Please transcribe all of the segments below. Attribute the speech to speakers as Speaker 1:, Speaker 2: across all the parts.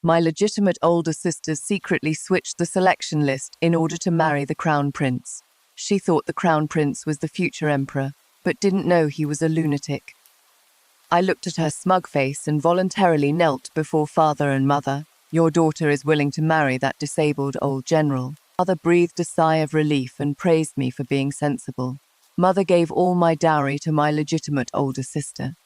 Speaker 1: My legitimate older sister secretly switched the selection list in order to marry the crown prince. She thought the crown prince was the future emperor, but didn't know he was a lunatic. I looked at her smug face and voluntarily knelt before father and mother. Your daughter is willing to marry that disabled old general. Mother breathed a sigh of relief and praised me for being sensible. Mother gave all my dowry to my legitimate older sister.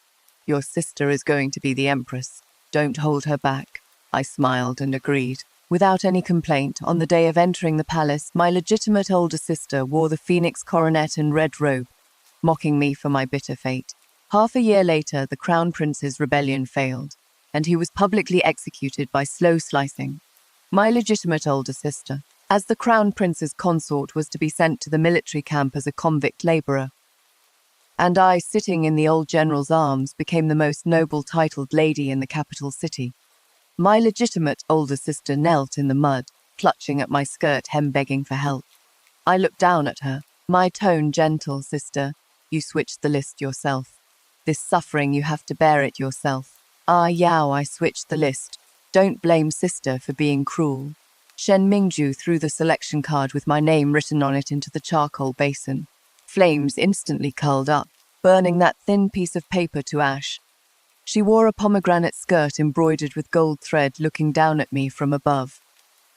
Speaker 1: Your sister is going to be the empress. Don't hold her back. I smiled and agreed. Without any complaint, on the day of entering the palace, my legitimate older sister wore the phoenix coronet and red robe, mocking me for my bitter fate. Half a year later, the crown prince's rebellion failed, and he was publicly executed by slow slicing. My legitimate older sister, as the crown prince's consort, was to be sent to the military camp as a convict laborer. And I, sitting in the old general's arms, became the most noble titled lady in the capital city. My legitimate older sister knelt in the mud, clutching at my skirt hem, begging for help. I looked down at her, my tone gentle. Sister, you switched the list yourself. This suffering, you have to bear it yourself. Ah, yow, I switched the list. Don't blame sister for being cruel. Shen Mingju threw the selection card with my name written on it into the charcoal basin. Flames instantly curled up, burning that thin piece of paper to ash. She wore a pomegranate skirt embroidered with gold thread, looking down at me from above.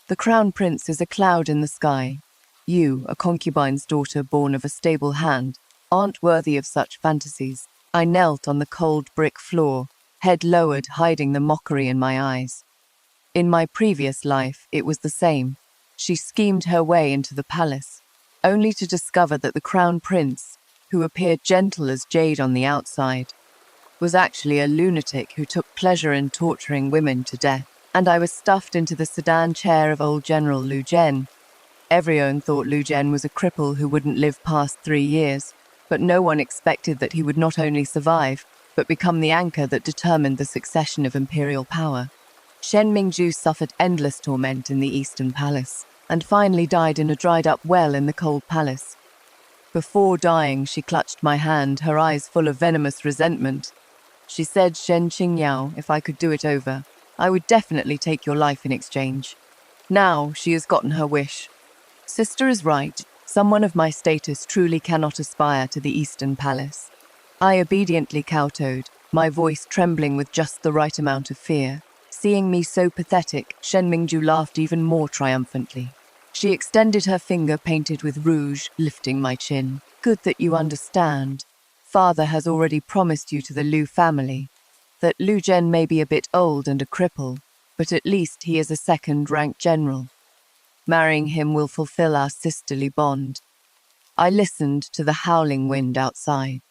Speaker 1: The crown prince is a cloud in the sky. You, a concubine's daughter born of a stable hand, aren't worthy of such fantasies. I knelt on the cold brick floor, head lowered, hiding the mockery in my eyes. In my previous life, it was the same. She schemed her way into the palace, only to discover that the crown prince, who appeared gentle as jade on the outside, was actually a lunatic who took pleasure in torturing women to death. And I was stuffed into the sedan chair of old General Lu Zhen. Everyone thought Lu Zhen was a cripple who wouldn't live past 3 years, but no one expected that he would not only survive, but become the anchor that determined the succession of imperial power. Shen Mingju suffered endless torment in the Eastern Palace, and finally died in a dried-up well in the cold palace. Before dying, she clutched my hand, her eyes full of venomous resentment. She said, Shen Qingyao, if I could do it over, I would definitely take your life in exchange. Now she has gotten her wish. Sister is right. Someone of my status truly cannot aspire to the Eastern Palace. I obediently kowtowed, my voice trembling with just the right amount of fear. Seeing me so pathetic, Shen Mingju laughed even more triumphantly. She extended her finger painted with rouge, lifting my chin. Good that you understand. Father has already promised you to the Lu family. That Lu Zhen may be a bit old and a cripple, but at least he is a second-rank general. Marrying him will fulfill our sisterly bond. I listened to the howling wind outside,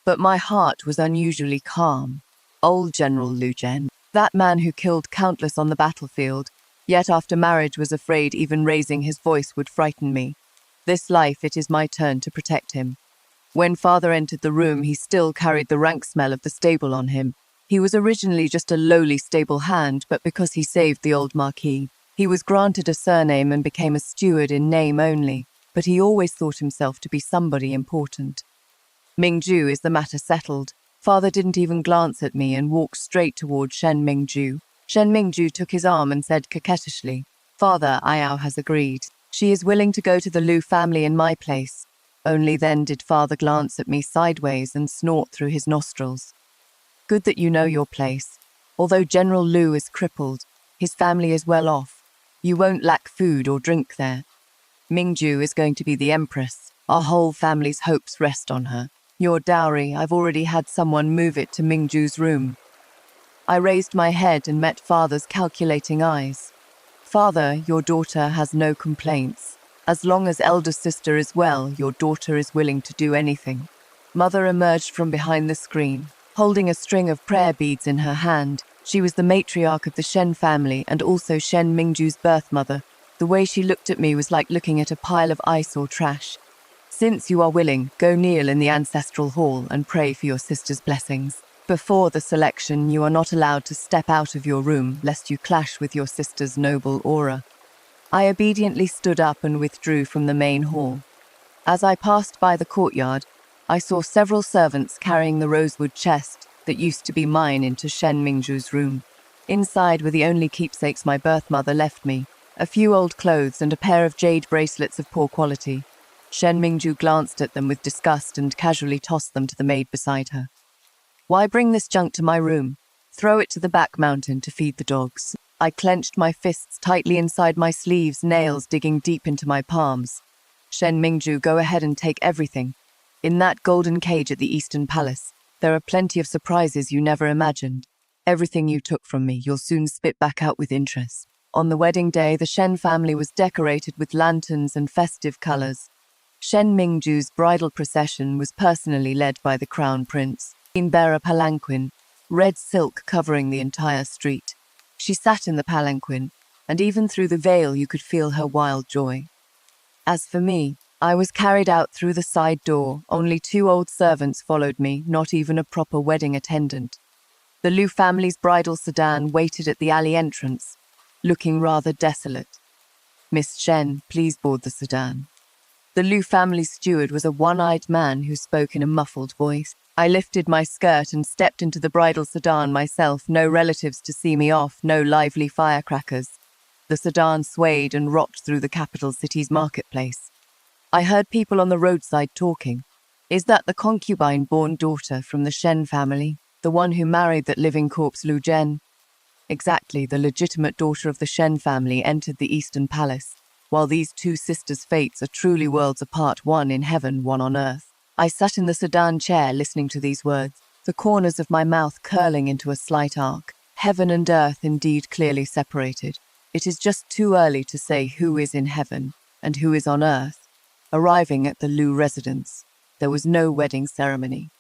Speaker 1: but my heart was unusually calm. Old General Lu Zhen, that man who killed countless on the battlefield, yet after marriage was afraid even raising his voice would frighten me. This life, it is my turn to protect him. When father entered the room, he still carried the rank smell of the stable on him. He was originally just a lowly stable hand, but because he saved the old marquis, he was granted a surname and became a steward in name only, but he always thought himself to be somebody important. Mingju, is the matter settled? Father didn't even glance at me and walked straight toward Shen Mingju. Shen Mingju took his arm and said coquettishly, Father, Ayao has agreed. She is willing to go to the Lu family in my place. Only then did father glance at me sideways and snort through his nostrils. Good that you know your place. Although General Lu is crippled, his family is well off. You won't lack food or drink there. Mingju is going to be the empress. Our whole family's hopes rest on her. Your dowry, I've already had someone move it to Mingju's room. I raised my head and met father's calculating eyes. Father, your daughter has no complaints. As long as elder sister is well, your daughter is willing to do anything. Mother emerged from behind the screen, holding a string of prayer beads in her hand. She was the matriarch of the Shen family and also Shen Mingju's birth mother. The way she looked at me was like looking at a pile of ice or trash. Since you are willing, go kneel in the ancestral hall and pray for your sister's blessings. Before the selection, you are not allowed to step out of your room, lest you clash with your sister's noble aura. I obediently stood up and withdrew from the main hall. As I passed by the courtyard, I saw several servants carrying the rosewood chest that used to be mine into Shen Mingju's room. Inside were the only keepsakes my birth mother left me, a few old clothes and a pair of jade bracelets of poor quality. Shen Mingju glanced at them with disgust and casually tossed them to the maid beside her. Why bring this junk to my room? Throw it to the back mountain to feed the dogs. I clenched my fists tightly inside my sleeves, nails digging deep into my palms. Shen Mingju, go ahead and take everything. In that golden cage at the Eastern Palace, there are plenty of surprises you never imagined. Everything you took from me, you'll soon spit back out with interest. On the wedding day, the Shen family was decorated with lanterns and festive colors. Shen Mingju's bridal procession was personally led by the crown prince. Queen bare a palanquin, red silk covering the entire street. She sat in the palanquin, and even through the veil you could feel her wild joy. As for me, I was carried out through the side door. Only 2 old servants followed me, not even a proper wedding attendant. The Liu family's bridal sedan waited at the alley entrance, looking rather desolate. Miss Shen, please board the sedan. The Liu family's steward was a one-eyed man who spoke in a muffled voice. I lifted my skirt and stepped into the bridal sedan myself, no relatives to see me off, no lively firecrackers. The sedan swayed and rocked through the capital city's marketplace. I heard people on the roadside talking. Is that the concubine-born daughter from the Shen family? The one who married that living corpse Lu Zhen? Exactly, the legitimate daughter of the Shen family entered the Eastern Palace, while these 2 sisters' fates are truly worlds apart, one in heaven, one on earth. I sat in the sedan chair listening to these words, the corners of my mouth curling into a slight arc. Heaven and earth indeed clearly separated. It is just too early to say who is in heaven and who is on earth. Arriving at the Liu residence, there was no wedding ceremony.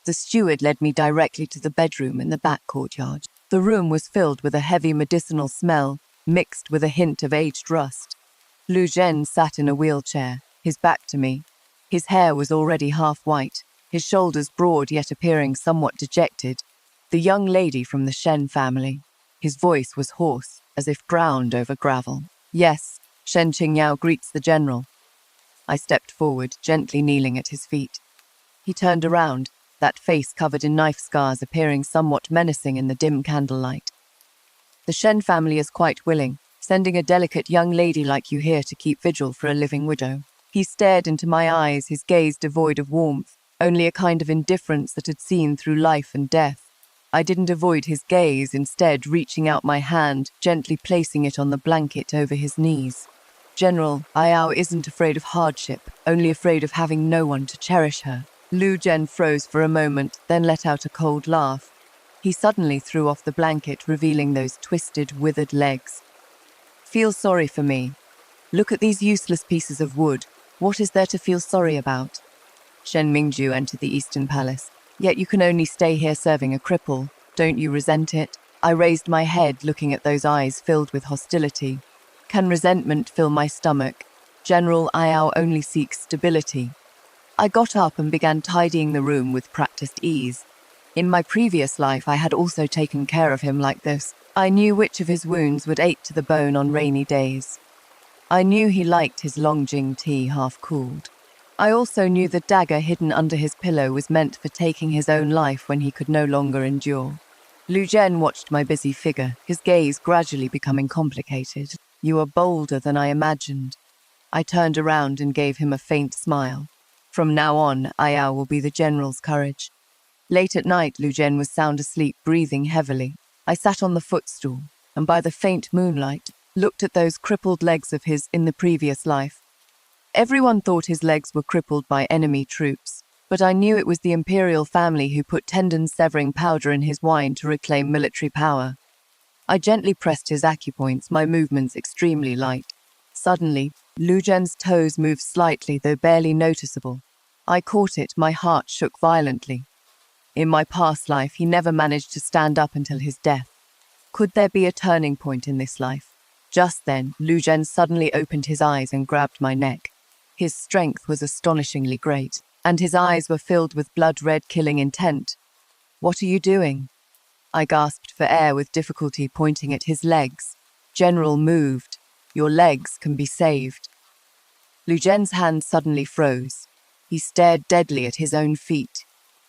Speaker 1: The steward led me directly to the bedroom in the back courtyard. The room was filled with a heavy medicinal smell, mixed with a hint of aged rust. Lu Zhen sat in a wheelchair, his back to me. His hair was already half white, his shoulders broad yet appearing somewhat dejected. The young lady from the Shen family. His voice was hoarse, as if ground over gravel. Yes, Shen Qingyao greets the general. I stepped forward, gently kneeling at his feet. He turned around, that face covered in knife scars appearing somewhat menacing in the dim candlelight. The Shen family is quite willing, sending a delicate young lady like you here to keep vigil for a living widow. He stared into my eyes, his gaze devoid of warmth, only a kind of indifference that had seen through life and death. I didn't avoid his gaze, instead reaching out my hand, gently placing it on the blanket over his knees. General, Ayao isn't afraid of hardship, only afraid of having no one to cherish her. Lu Zhen froze for a moment, then let out a cold laugh. He suddenly threw off the blanket, revealing those twisted, withered legs. Feel sorry for me. Look at these useless pieces of wood. What is there to feel sorry about? Shen Mingju entered the Eastern Palace. Yet you can only stay here serving a cripple. Don't you resent it? I raised my head, looking at those eyes filled with hostility. Can resentment fill my stomach? General Ayao only seeks stability. I got up and began tidying the room with practiced ease. In my previous life, I had also taken care of him like this. I knew which of his wounds would ache to the bone on rainy days. I knew he liked his Longjing tea half-cooled. I also knew the dagger hidden under his pillow was meant for taking his own life when he could no longer endure. Lu Zhen watched my busy figure, his gaze gradually becoming complicated. You are bolder than I imagined. I turned around and gave him a faint smile. From now on, Ayao will be the general's courage. Late at night, Lu Zhen was sound asleep, breathing heavily. I sat on the footstool, and by the faint moonlight, looked at those crippled legs of his in the previous life. Everyone thought his legs were crippled by enemy troops, but I knew it was the imperial family who put tendon-severing powder in his wine to reclaim military power. I gently pressed his acupoints, my movements extremely light. Suddenly, Lu Zhen's toes moved slightly, though barely noticeable. I caught it, my heart shook violently. In my past life, he never managed to stand up until his death. Could there be a turning point in this life? Just then, Lu Zhen suddenly opened his eyes and grabbed my neck. His strength was astonishingly great, and his eyes were filled with blood-red killing intent. What are you doing? I gasped for air with difficulty, pointing at his legs. General moved. Your legs can be saved. Lu Zhen's hand suddenly froze. He stared deadly at his own feet,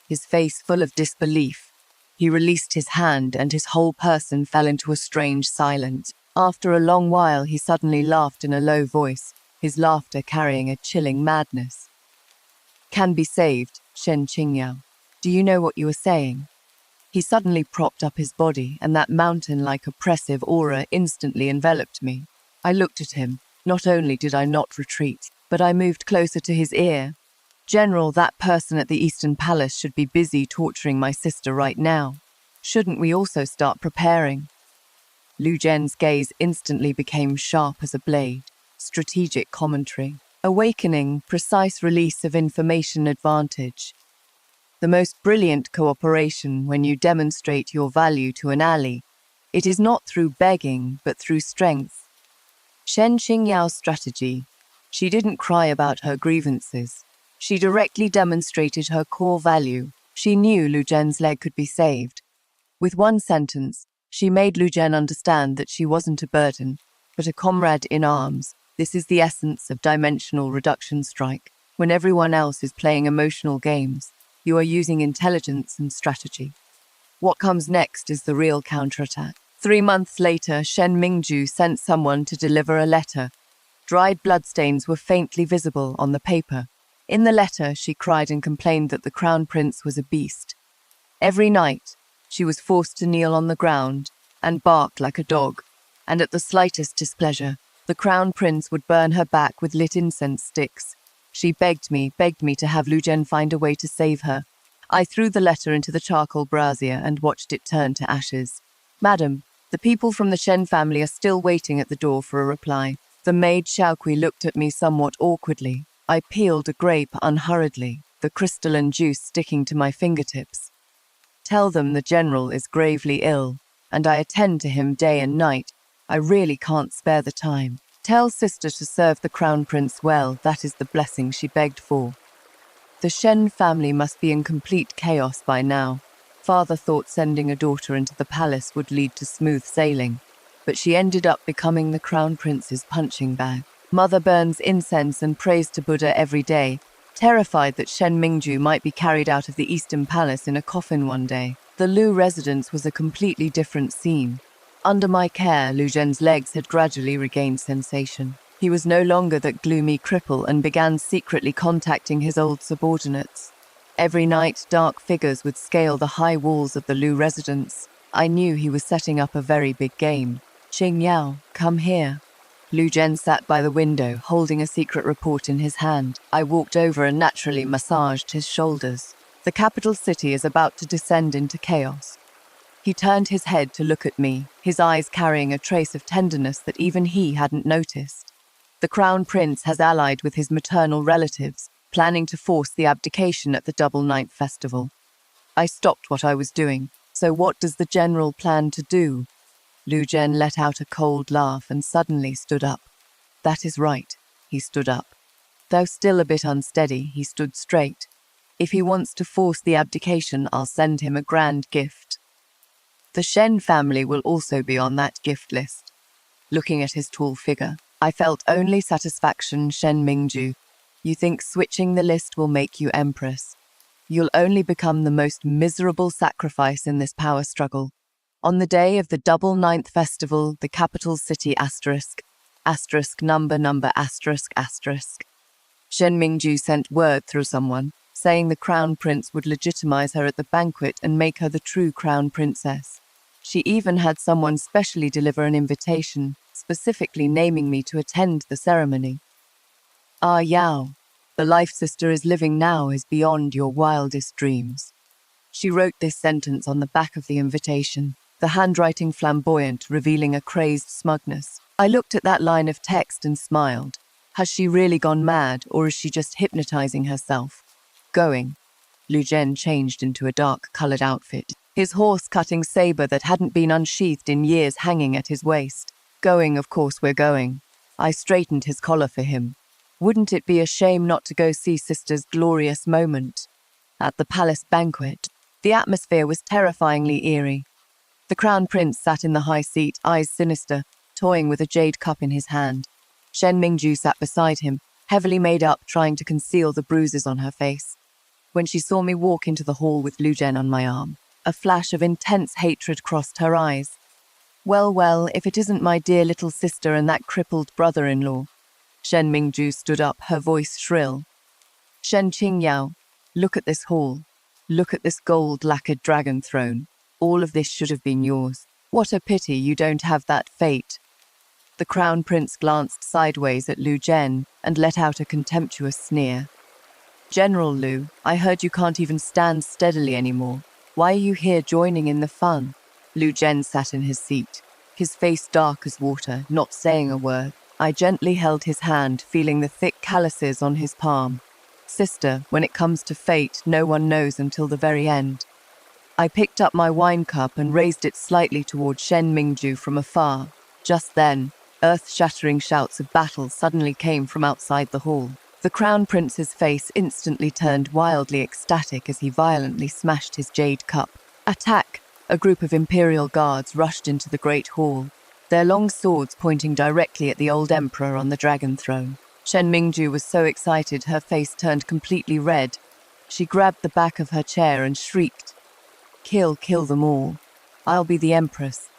Speaker 1: his face full of disbelief. He released his hand and his whole person fell into a strange silence. After a long while, he suddenly laughed in a low voice, his laughter carrying a chilling madness. "Can be saved, Shen Qingyao. Do you know what you are saying?" He suddenly propped up his body, and that mountain-like oppressive aura instantly enveloped me. I looked at him. Not only did I not retreat, but I moved closer to his ear. "General, that person at the Eastern Palace should be busy torturing my sister right now. Shouldn't we also start preparing?" Lu Zhen's gaze instantly became sharp as a blade. Strategic commentary. Awakening, precise release of information advantage. The most brilliant cooperation when you demonstrate your value to an ally. It is not through begging, but through strength. Shen Qingyao's strategy. She didn't cry about her grievances. She directly demonstrated her core value. She knew Lu Zhen's leg could be saved. With one sentence, she made Lu Zhen understand that she wasn't a burden, but a comrade in arms. This is the essence of dimensional reduction strike. When everyone else is playing emotional games, you are using intelligence and strategy. What comes next is the real counterattack. 3 months later, Shen Mingju sent someone to deliver a letter. Dried bloodstains were faintly visible on the paper. In the letter, she cried and complained that the Crown Prince was a beast. Every night, she was forced to kneel on the ground and bark like a dog, and at the slightest displeasure, the Crown Prince would burn her back with lit incense sticks. She begged me to have Lu Zhen find a way to save her. I threw the letter into the charcoal brazier and watched it turn to ashes. "Madam, the people from the Shen family are still waiting at the door for a reply." The maid Xiaokui looked at me somewhat awkwardly. I peeled a grape unhurriedly, the crystalline juice sticking to my fingertips. "Tell them the general is gravely ill, and I attend to him day and night. I really can't spare the time. Tell sister to serve the Crown Prince well, that is the blessing she begged for." The Shen family must be in complete chaos by now. Father thought sending a daughter into the palace would lead to smooth sailing, but she ended up becoming the Crown Prince's punching bag. Mother burns incense and prays to Buddha every day, terrified that Shen Mingju might be carried out of the Eastern Palace in a coffin one day. The Lu residence was a completely different scene. Under my care, Lu Zhen's legs had gradually regained sensation. He was no longer that gloomy cripple and began secretly contacting his old subordinates. Every night, dark figures would scale the high walls of the Lu residence. I knew he was setting up a very big game. "Qingyao, come here." Lu Zhen sat by the window, holding a secret report in his hand. I walked over and naturally massaged his shoulders. The capital city is about to descend into chaos. He turned his head to look at me, his eyes carrying a trace of tenderness that even he hadn't noticed. The Crown Prince has allied with his maternal relatives, planning to force the abdication at the Double Ninth Festival. I stopped what I was doing. "So what does the general plan to do?" Lu Zhen let out a cold laugh and suddenly stood up. "That is right." He stood up. Though still a bit unsteady, he stood straight. "If he wants to force the abdication, I'll send him a grand gift. The Shen family will also be on that gift list." Looking at his tall figure, I felt only satisfaction. "Shen Mingju, you think switching the list will make you empress? You'll only become the most miserable sacrifice in this power struggle. On the day of the Double Ninth Festival, the capital city number ***. Shen Mingju sent word through someone, saying the Crown Prince would legitimize her at the banquet and make her the true Crown Princess. She even had someone specially deliver an invitation, specifically naming me to attend the ceremony. "Ah Yao, the life sister is living now is beyond your wildest dreams." She wrote this sentence on the back of the invitation, the handwriting flamboyant, revealing a crazed smugness. I looked at that line of text and smiled. Has she really gone mad, or is she just hypnotizing herself? Going. Lu Zhen changed into a dark-colored outfit, his horse-cutting saber that hadn't been unsheathed in years hanging at his waist. "Going, of course we're going." I straightened his collar for him. "Wouldn't it be a shame not to go see sister's glorious moment?" At the palace banquet, the atmosphere was terrifyingly eerie. The Crown Prince sat in the high seat, eyes sinister, toying with a jade cup in his hand. Shen Mingju sat beside him, heavily made up, trying to conceal the bruises on her face. When she saw me walk into the hall with Lu Zhen on my arm, A flash of intense hatred crossed her eyes. Well, well, if it isn't my dear little sister and that crippled brother-in-law. Shen Mingju stood up, her voice shrill. Shen Qingyao, look at this hall. Look at this gold-lacquered dragon throne. All of this should have been yours. What a pity you don't have that fate. The crown prince glanced sideways at Lu Zhen and let out a contemptuous sneer. General Lu, I heard you can't even stand steadily anymore. Why are you here joining in the fun? Lu Zhen sat in his seat, his face dark as water, not saying a word. I gently held his hand, feeling the thick calluses on his palm. Sister, when it comes to fate, no one knows until the very end. I picked up my wine cup and raised it slightly toward Shen Mingju from afar. Just then, earth-shattering shouts of battle suddenly came from outside the hall. The crown prince's face instantly turned wildly ecstatic as he violently smashed his jade cup. Attack! A group of imperial guards rushed into the great hall, their long swords pointing directly at the old emperor on the dragon throne. Shen Mingju was so excited her face turned completely red. She grabbed the back of her chair and shrieked, kill them all. I'll be the empress.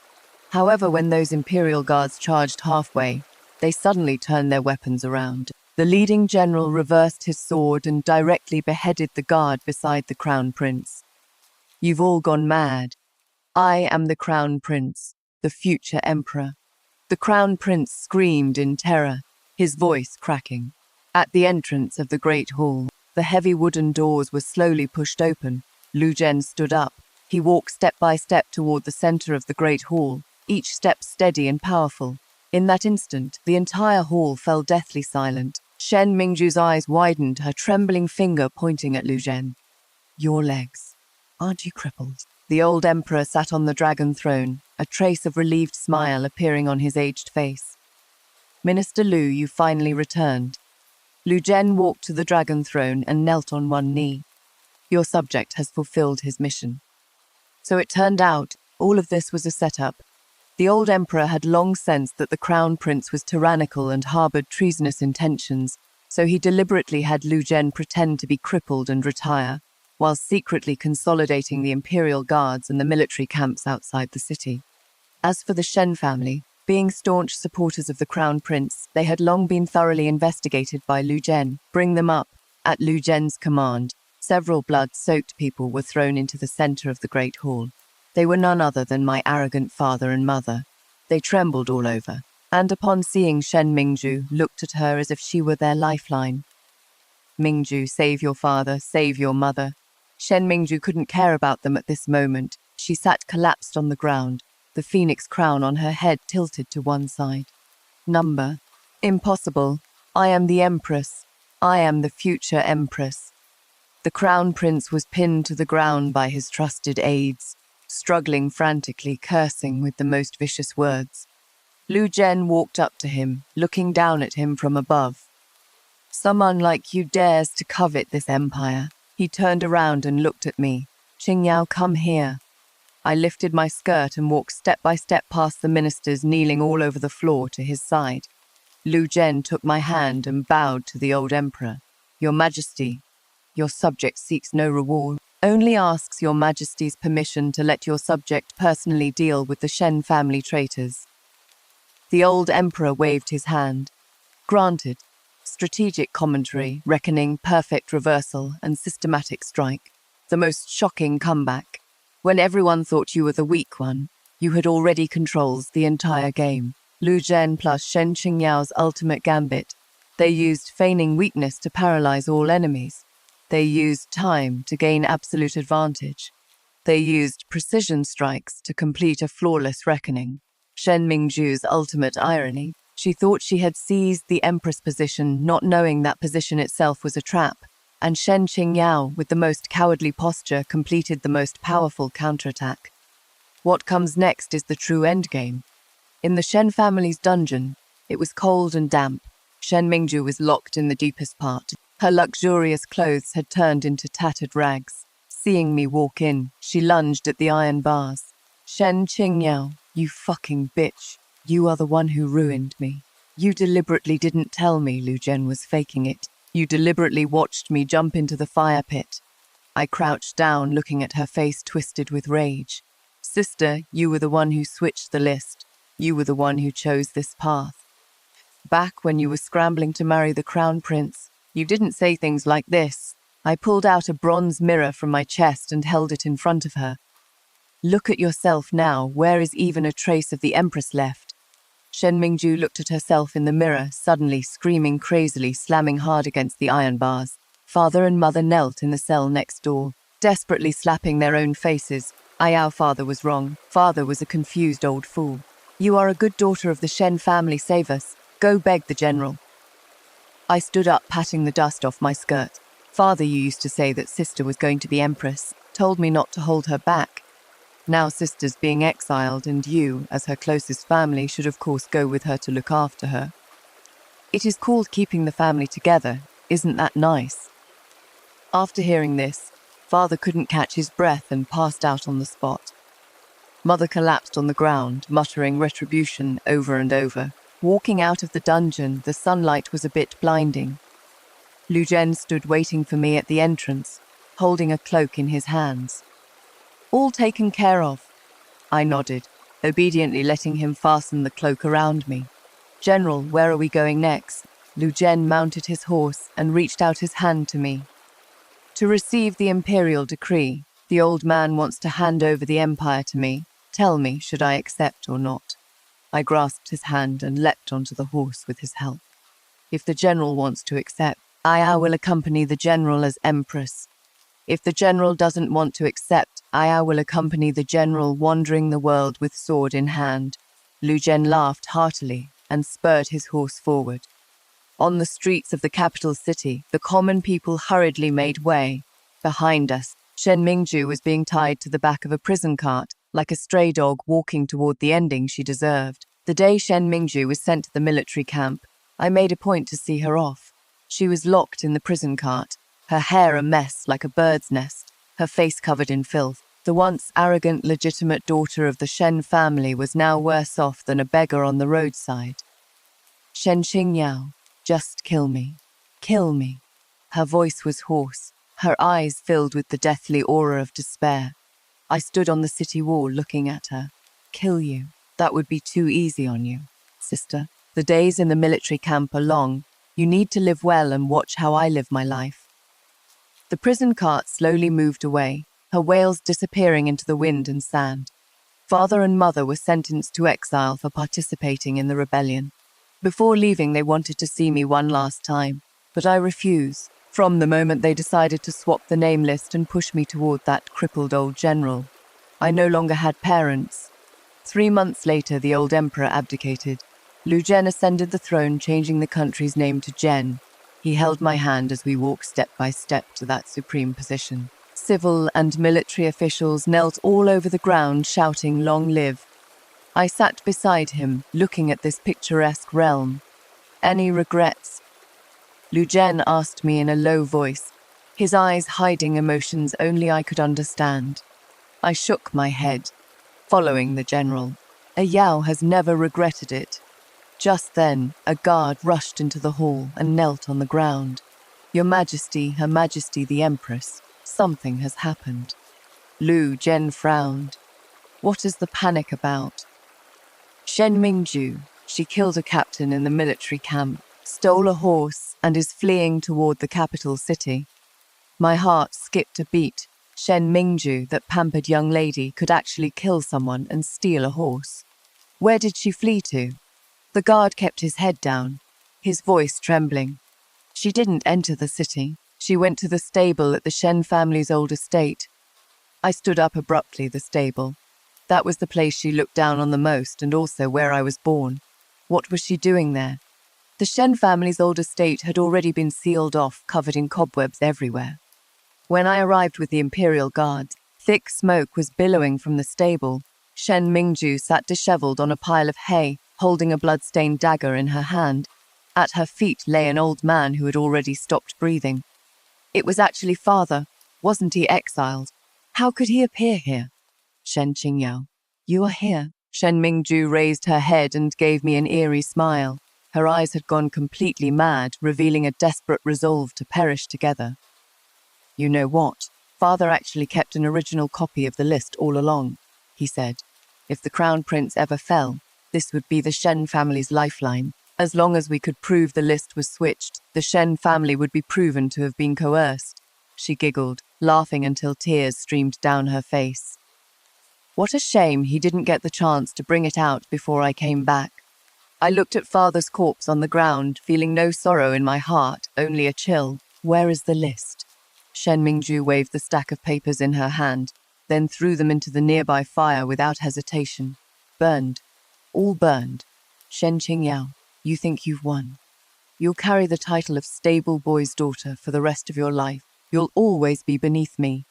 Speaker 1: However, when those imperial guards charged halfway, they suddenly turned their weapons around. The leading general reversed his sword and directly beheaded the guard beside the crown prince. You've all gone mad. I am the crown prince, the future emperor. The crown prince screamed in terror, his voice cracking. At the entrance of the great hall, the heavy wooden doors were slowly pushed open. Lu Zhen stood up. He walked step by step toward the center of the great hall, each step steady and powerful. In that instant, the entire hall fell deathly silent. Shen Mingju's eyes widened, her trembling finger pointing at Lu Zhen. Your legs. Aren't you crippled? The old emperor sat on the dragon throne, a trace of relieved smile appearing on his aged face. Minister Lu, you finally returned. Lu Zhen walked to the dragon throne and knelt on one knee. Your subject has fulfilled his mission. So it turned out, all of this was a setup. The old emperor had long sensed that the crown prince was tyrannical and harbored treasonous intentions, so he deliberately had Lu Zhen pretend to be crippled and retire, while secretly consolidating the imperial guards and the military camps outside the city. As for the Shen family, being staunch supporters of the crown prince, they had long been thoroughly investigated by Lu Zhen. Bring them up. At Lu Zhen's command, several blood-soaked people were thrown into the center of the great hall. They were none other than my arrogant father and mother. They trembled all over, and upon seeing Shen Mingju, looked at her as if she were their lifeline. Mingju, save your father, save your mother. Shen Mingju couldn't care about them at this moment. She sat collapsed on the ground, the phoenix crown on her head tilted to one side. Number. Impossible. I am the empress. I am the future empress. The crown prince was pinned to the ground by his trusted aides, struggling frantically, cursing with the most vicious words. Lu Zhen walked up to him, looking down at him from above. Someone like you dares to covet this empire. He turned around and looked at me. Qingyao, come here. I lifted my skirt and walked step by step past the ministers kneeling all over the floor to his side. Lu Zhen took my hand and bowed to the old emperor. Your Majesty, your subject seeks no reward, only asks your Majesty's permission to let your subject personally deal with the Shen family traitors. The old emperor waved his hand. Granted. Strategic commentary, reckoning, perfect reversal, and systematic strike. The most shocking comeback. When everyone thought you were the weak one, you had already controlled the entire game. Lu Zhen plus Shen Qingyao's ultimate gambit. They used feigning weakness to paralyze all enemies. They used time to gain absolute advantage. They used precision strikes to complete a flawless reckoning. Shen Mingju's ultimate irony. She thought she had seized the empress position, not knowing that position itself was a trap, and Shen Qingyao, with the most cowardly posture, completed the most powerful counterattack. What comes next is the true endgame. In the Shen family's dungeon, it was cold and damp. Shen Mingju was locked in the deepest part. Her luxurious clothes had turned into tattered rags. Seeing me walk in, she lunged at the iron bars. Shen Qingyao, you fucking bitch. You are the one who ruined me. You deliberately didn't tell me Lu Zhen was faking it. You deliberately watched me jump into the fire pit. I crouched down, looking at her face twisted with rage. Sister, you were the one who switched the list. You were the one who chose this path. Back when you were scrambling to marry the crown prince, you didn't say things like this. I pulled out a bronze mirror from my chest and held it in front of her. Look at yourself now. Where is even a trace of the empress left? Shen Mingju looked at herself in the mirror, suddenly screaming crazily, slamming hard against the iron bars. Father and mother knelt in the cell next door, desperately slapping their own faces. Our father was wrong. Father was a confused old fool. You are a good daughter of the Shen family. Save us. Go beg the general. I stood up, patting the dust off my skirt. Father, you used to say that sister was going to be empress. Told me not to hold her back. Now sister's being exiled, and you, as her closest family, should of course go with her to look after her. It is called keeping the family together. Isn't that nice? After hearing this, Father couldn't catch his breath and passed out on the spot. Mother collapsed on the ground, muttering retribution over and over. Walking out of the dungeon, the sunlight was a bit blinding. Lu Zhen stood waiting for me at the entrance, holding a cloak in his hands. All taken care of. I nodded, obediently letting him fasten the cloak around me. General, where are we going next? Lu Zhen mounted his horse and reached out his hand to me. To receive the imperial decree, the old man wants to hand over the empire to me. Tell me, should I accept or not? I grasped his hand and leapt onto the horse with his help. If the general wants to accept, I will accompany the general as empress. If the general doesn't want to accept, I will accompany the general wandering the world with sword in hand. Lu Zhen laughed heartily and spurred his horse forward. On the streets of the capital city, the common people hurriedly made way. Behind us, Shen Mingju was being tied to the back of a prison cart, like a stray dog walking toward the ending she deserved. The day Shen Mingju was sent to the military camp, I made a point to see her off. She was locked in the prison cart, her hair a mess like a bird's nest, her face covered in filth. The once arrogant, legitimate daughter of the Shen family was now worse off than a beggar on the roadside. Shen Qingyao, just kill me. Kill me. Her voice was hoarse, her eyes filled with the deathly aura of despair. I stood on the city wall looking at her. Kill you. That would be too easy on you, sister. The days in the military camp are long. You need to live well and watch how I live my life. The prison cart slowly moved away, her wails disappearing into the wind and sand. Father and mother were sentenced to exile for participating in the rebellion. Before leaving, they wanted to see me one last time, but I refused. From the moment they decided to swap the name list and push me toward that crippled old general. I no longer had parents. 3 months later, the old emperor abdicated. Lu Zhen ascended the throne, changing the country's name to Zhen. He held my hand as we walked step by step to that supreme position. Civil and military officials knelt all over the ground, shouting, "Long live." I sat beside him, looking at this picturesque realm. Any regrets? Lu Zhen asked me in a low voice, his eyes hiding emotions only I could understand. I shook my head, following the general. A Yao has never regretted it. Just then, a guard rushed into the hall and knelt on the ground. Your Majesty, Her Majesty the Empress, something has happened. Lu Zhen frowned. What is the panic about? Shen Mingju, she killed a captain in the military camp, stole a horse, and is fleeing toward the capital city. My heart skipped a beat. Shen Mingju, that pampered young lady, could actually kill someone and steal a horse. Where did she flee to? The guard kept his head down, his voice trembling. She didn't enter the city. She went to the stable at the Shen family's old estate. I stood up abruptly. The stable. That was the place she looked down on the most, and also where I was born. What was she doing there? The Shen family's old estate had already been sealed off, covered in cobwebs everywhere. When I arrived with the Imperial Guard, thick smoke was billowing from the stable. Shen Mingju sat disheveled on a pile of hay, holding a blood-stained dagger in her hand. At her feet lay an old man who had already stopped breathing. It was actually Father. Wasn't he exiled? How could he appear here? Shen Qingyao, you are here. Shen Mingju raised her head and gave me an eerie smile. Her eyes had gone completely mad, revealing a desperate resolve to perish together. You know what? Father actually kept an original copy of the list all along, he said. If the crown prince ever fell, this would be the Shen family's lifeline. As long as we could prove the list was switched, the Shen family would be proven to have been coerced. She giggled, laughing until tears streamed down her face. What a shame he didn't get the chance to bring it out before I came back. I looked at Father's corpse on the ground, feeling no sorrow in my heart, only a chill. Where is the list? Shen Mingju waved the stack of papers in her hand, then threw them into the nearby fire without hesitation. Burned. All burned. Shen Qingyao, you think you've won. You'll carry the title of stable boy's daughter for the rest of your life. You'll always be beneath me.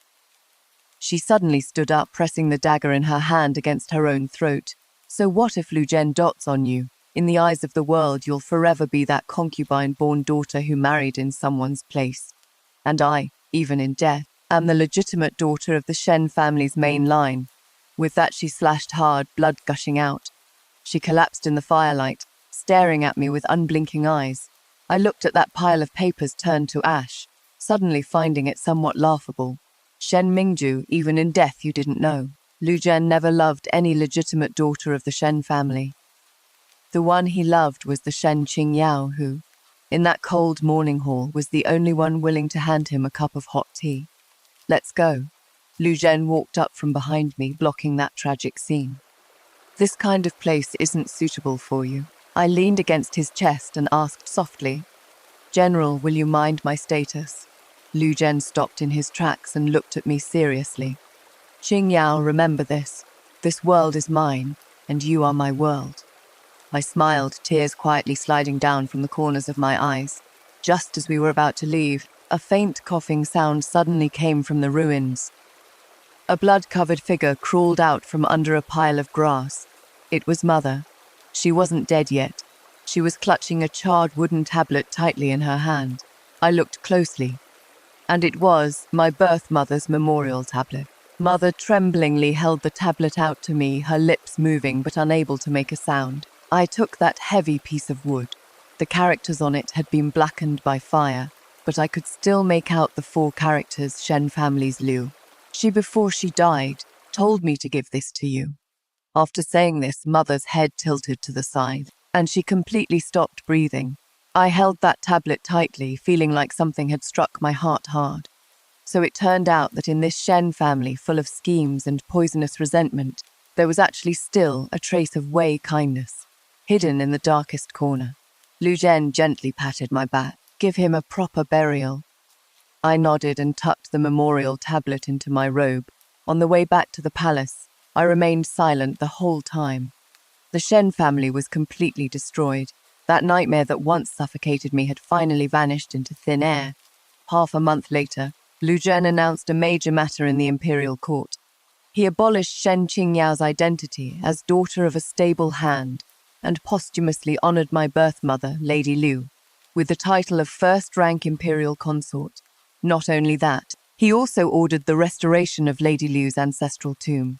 Speaker 1: She suddenly stood up, pressing the dagger in her hand against her own throat. So what if Lu Zhen dots on you? In the eyes of the world, you'll forever be that concubine-born daughter who married in someone's place. And I, even in death, am the legitimate daughter of the Shen family's main line. With that she slashed hard, blood gushing out. She collapsed in the firelight, staring at me with unblinking eyes. I looked at that pile of papers turned to ash, suddenly finding it somewhat laughable. Shen Mingju, even in death you didn't know. Lu Zhen never loved any legitimate daughter of the Shen family. The one he loved was the Shen Qingyao who, in that cold morning hall, was the only one willing to hand him a cup of hot tea. Let's go. Lu Zhen walked up from behind me, blocking that tragic scene. This kind of place isn't suitable for you. I leaned against his chest and asked softly, General, will you mind my status? Lu Zhen stopped in his tracks and looked at me seriously. Qingyao, remember this. This world is mine, and you are my world. I smiled, tears quietly sliding down from the corners of my eyes. Just as we were about to leave, a faint coughing sound suddenly came from the ruins. A blood-covered figure crawled out from under a pile of grass. It was Mother. She wasn't dead yet. She was clutching a charred wooden tablet tightly in her hand. I looked closely, and it was my birth mother's memorial tablet. Mother tremblingly held the tablet out to me, her lips moving but unable to make a sound. I took that heavy piece of wood. The characters on it had been blackened by fire, but I could still make out the 4 characters Shen family's Liu. She, before she died, told me to give this to you. After saying this, Mother's head tilted to the side, and she completely stopped breathing. I held that tablet tightly, feeling like something had struck my heart hard. So it turned out that in this Shen family full of schemes and poisonous resentment, there was actually still a trace of Wei kindness, hidden in the darkest corner. Lu Zhen gently patted my back. Give him a proper burial. I nodded and tucked the memorial tablet into my robe. On the way back to the palace, I remained silent the whole time. The Shen family was completely destroyed. That nightmare that once suffocated me had finally vanished into thin air. Half a month later, Lu Zhen announced a major matter in the imperial court. He abolished Shen Qingyao's identity as daughter of a stable hand and posthumously honored my birth mother, Lady Liu, with the title of first-rank imperial consort. Not only that, he also ordered the restoration of Lady Liu's ancestral tomb.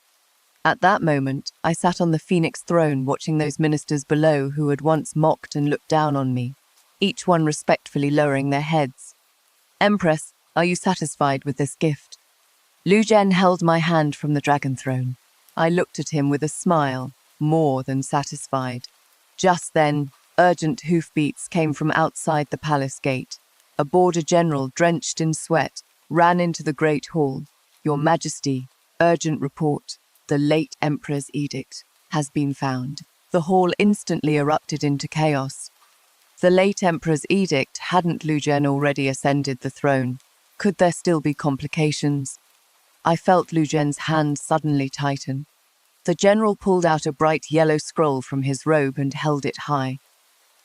Speaker 1: At that moment, I sat on the phoenix throne watching those ministers below who had once mocked and looked down on me, each one respectfully lowering their heads. Empress, are you satisfied with this gift? Lu Zhen held my hand from the dragon throne. I looked at him with a smile, more than satisfied. Just then, urgent hoofbeats came from outside the palace gate. A border general, drenched in sweat, ran into the great hall. Your Majesty, urgent report. The late Emperor's edict has been found. The hall instantly erupted into chaos. The late Emperor's edict, hadn't Lu Zhen already ascended the throne? Could there still be complications? I felt Lu Zhen's hand suddenly tighten. The general pulled out a bright yellow scroll from his robe and held it high.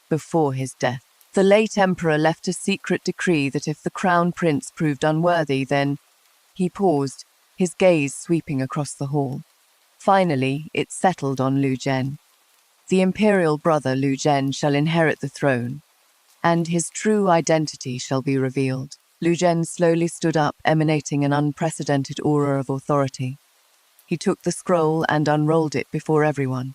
Speaker 1: Before his death, the late emperor left a secret decree that if the crown prince proved unworthy, then... He paused, his gaze sweeping across the hall. Finally, it settled on Lu Zhen. The imperial brother Lu Zhen shall inherit the throne, and his true identity shall be revealed. Lu Zhen slowly stood up, emanating an unprecedented aura of authority. He took the scroll and unrolled it before everyone.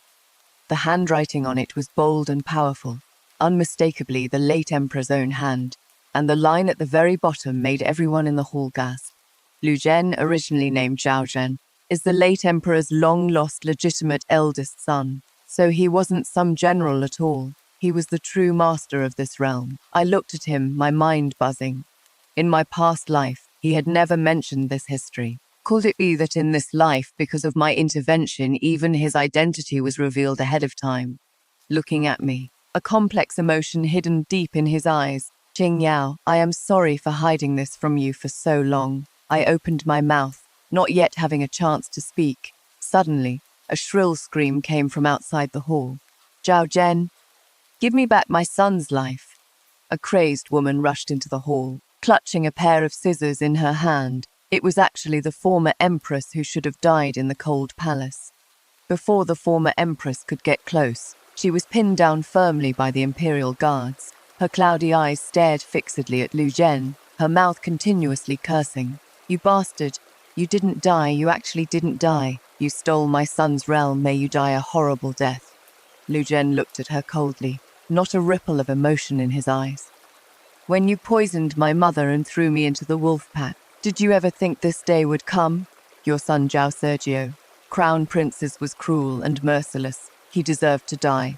Speaker 1: The handwriting on it was bold and powerful, unmistakably the late emperor's own hand, and the line at the very bottom made everyone in the hall gasp. Lu Zhen, originally named Zhao Zhen, is the late emperor's long-lost legitimate eldest son. So he wasn't some general at all. He was the true master of this realm. I looked at him, my mind buzzing. In my past life, he had never mentioned this history. Could it be that in this life, because of my intervention, even his identity was revealed ahead of time? Looking at me, a complex emotion hidden deep in his eyes. Qing Yao, I am sorry for hiding this from you for so long. I opened my mouth, not yet having a chance to speak. Suddenly, a shrill scream came from outside the hall. Zhao Zhen, give me back my son's life. A crazed woman rushed into the hall, clutching a pair of scissors in her hand. It was actually the former empress who should have died in the cold palace. Before the former empress could get close, she was pinned down firmly by the imperial guards. Her cloudy eyes stared fixedly at Lu Zhen, her mouth continuously cursing. You bastard! You didn't die, you actually didn't die. You stole my son's realm, may you die a horrible death. Lu Zhen looked at her coldly, not a ripple of emotion in his eyes. When you poisoned my mother and threw me into the wolf pack, did you ever think this day would come? Your son Zhao Sergio, Crown Prince's, was cruel and merciless. He deserved to die.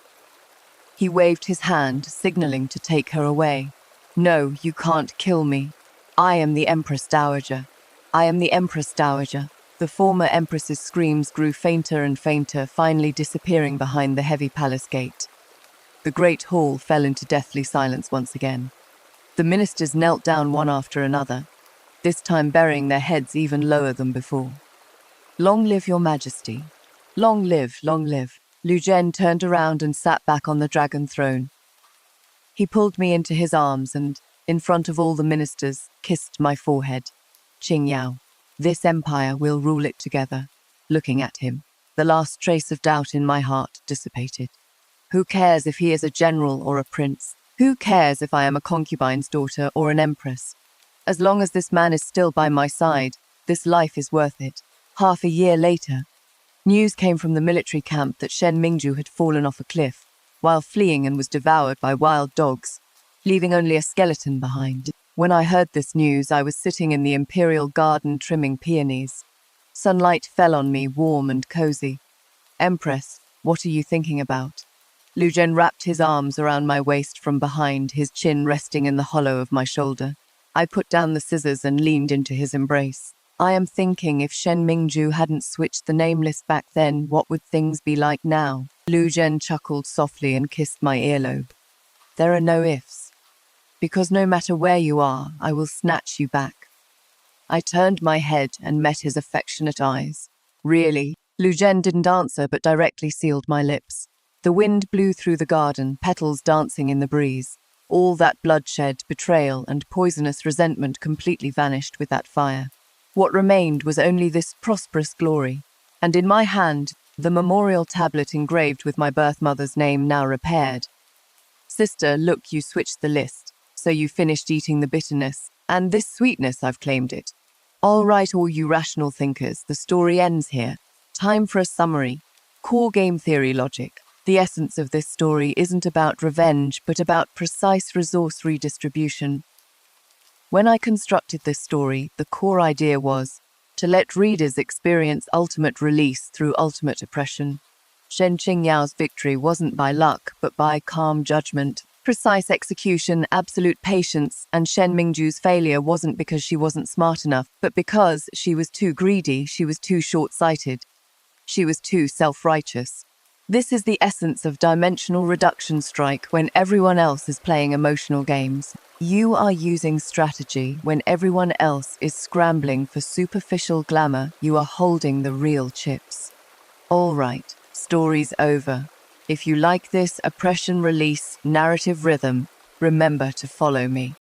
Speaker 1: He waved his hand, signaling to take her away. No, you can't kill me. I am the Empress Dowager. I am the Empress Dowager. The former Empress's screams grew fainter and fainter, finally disappearing behind the heavy palace gate. The great hall fell into deathly silence once again. The ministers knelt down one after another, this time burying their heads even lower than before. Long live your majesty. Long live, long live. Lu Zhen turned around and sat back on the dragon throne. He pulled me into his arms and, in front of all the ministers, kissed my forehead. Qing Yao, this empire will rule it together. Looking at him, the last trace of doubt in my heart dissipated. Who cares if he is a general or a prince? Who cares if I am a concubine's daughter or an empress? As long as this man is still by my side, this life is worth it. Half a year later, news came from the military camp that Shen Mingju had fallen off a cliff while fleeing and was devoured by wild dogs, leaving only a skeleton behind. When I heard this news, I was sitting in the imperial garden trimming peonies. Sunlight fell on me, warm and cozy. Empress, what are you thinking about? Lu Zhen wrapped his arms around my waist from behind, his chin resting in the hollow of my shoulder. I put down the scissors and leaned into his embrace. I am thinking, if Shen Mingju hadn't switched the name list back then, what would things be like now? Lu Zhen chuckled softly and kissed my earlobe. There are no ifs. Because no matter where you are, I will snatch you back. I turned my head and met his affectionate eyes. Really? Lu Zhen didn't answer, but directly sealed my lips. The wind blew through the garden, petals dancing in the breeze. All that bloodshed, betrayal, and poisonous resentment completely vanished with that fire. What remained was only this prosperous glory, and in my hand, the memorial tablet engraved with my birth mother's name, now repaired. Sister, look, you switched the list, so you finished eating the bitterness, and this sweetness, I've claimed it. All right, all you rational thinkers, the story ends here. Time for a summary. Core game theory logic. The essence of this story isn't about revenge, but about precise resource redistribution. When I constructed this story, the core idea was to let readers experience ultimate release through ultimate oppression. Shen Qingyao's victory wasn't by luck, but by calm judgment, precise execution, absolute patience, and Shen Mingju's failure wasn't because she wasn't smart enough, but because she was too greedy, she was too short-sighted, she was too self-righteous. This is the essence of dimensional reduction strike when everyone else is playing emotional games. You are using strategy when everyone else is scrambling for superficial glamour. You are holding the real chips. All right, story's over. If you like this oppression release narrative rhythm, remember to follow me.